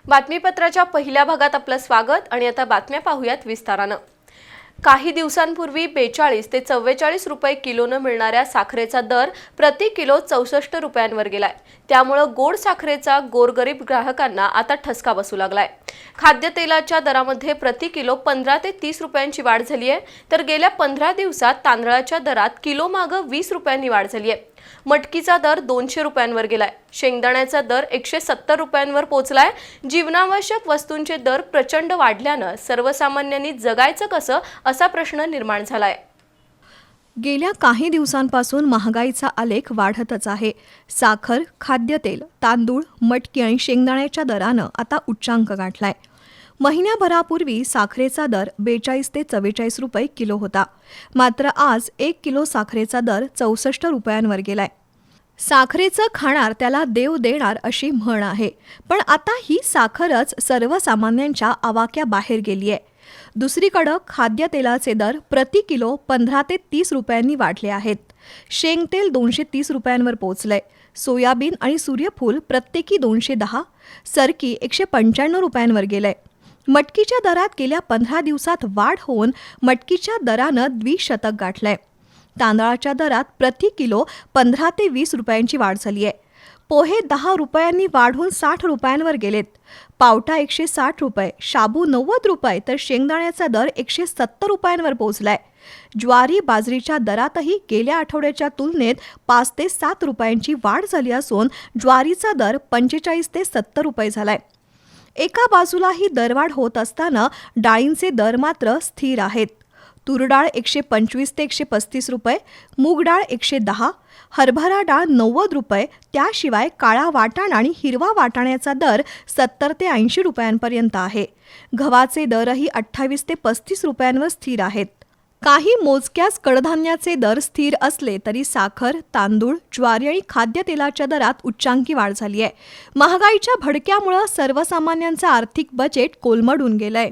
बातमीपत्राच्या पहिल्या भागात आपलं स्वागत आणि आता बातम्या पाहूयात विस्तारानं। काही दिवसांपूर्वी 42 ते 44 रुपये किलोने मिळणाऱ्या साखरेचा दर प्रति किलो 64 रुपयांवर गेलाय। त्यामुळे गोड साखरेचा गोरगरीब ग्राहकांना आता ठसका बसू लागलाय। खाद्यतेलाच्या दरामध्ये प्रति किलो 15 ते 30 रुपयांची वाढ झाली आहे, तर गेल्या 15 दिवसात तांदळाच्या दरात किलो मागे 20 रुपयांनी वाढ झाली आहे। मटकीचा दर 200 रुपयांवर गेलाय। शेंगदाण्याचा दर 170 रुपयांवर पोहोचलाय। जीवनावश्यक वस्तूंचे दर प्रचंड वाढल्याने सर्वसामान्यांनी जगायचं कसं असा प्रश्न निर्माण झालाय। गेल्या काही दिवसांपासून महागाईचा आलेख वाढतच आहे। साखर, खाद्यतेल, तांदूळ, मटकी आणि शेंगदाण्याच्या दरानं आता उच्चांक गाठलाय। महिन्याभरापूर्वी साखरेचा दर 42 ते 44 रुपये किलो होता, मात्र आज 1 किलो साखरेचा दर 64 रुपयांवर गेलाय। साखरेचं खाणार त्याला देव देणार अशी म्हण आहे, पण आता ही साखरच सर्वसामान्यांच्या आवाक्याबाहेर गेली आहे। दुसरीकडे खाद्यतेलाचे दर प्रति किलो 15 ते 30 रुपयांनी वाढले आहेत। शेंगतेल 230 रुपयांवर पोहोचलंय। सोयाबीन आणि सूर्यफूल प्रत्येकी 210, सरकी 195 रुपयांवर गेलंय। मटकीच्या दरात गेल्या 15 दिवसात वाढ होऊन मटकीच्या दरानं द्विशतक गाठलंय। तांदळाच्या दरात प्रति किलो 15 ते 20 रुपयांची वाढ झाली आहे। पोहे 10 रुपयांनी वाढून 60 रुपयांवर गेलेत। पावटा 160 रुपये, शाबू 90 रुपये, तर शेंगदाण्याचा दर 170 रुपयांवर पोहोचलाय। ज्वारी, बाजरीच्या दरातही गेल्या आठवड्याच्या तुलनेत 5 ते 7 रुपयांची वाढ झाली असून ज्वारीचा दर 45 ते 70 रुपये झालाय। एका बाजूला ही दरवाढ होत असताना डाळींचे दर मात्र स्थिर आहेत। तूर डाळ 125 ते 135 रुपये, मूग डाळ 110, हरभरा डाळ 90 रुपये, त्याशिवाय काळा वाटाण आणि हिरवा वाटाण्याचा दर 70 ते 80 रुपयांपर्यंत आहे। गव्हाचे दरही 28 ते 35 रुपयांवर स्थिर आहेत। काही मोजक्याच कडधान्याचे दर स्थिर असले तरी साखर, तांदूळ, ज्वारी आणि खाद्यतेलाच्या दरात उच्चांकी वाढ झाली आहे। महागाईच्या भडक्यामुळे सर्वसामान्यांचं आर्थिक बजेट कोलमडून गेलंय।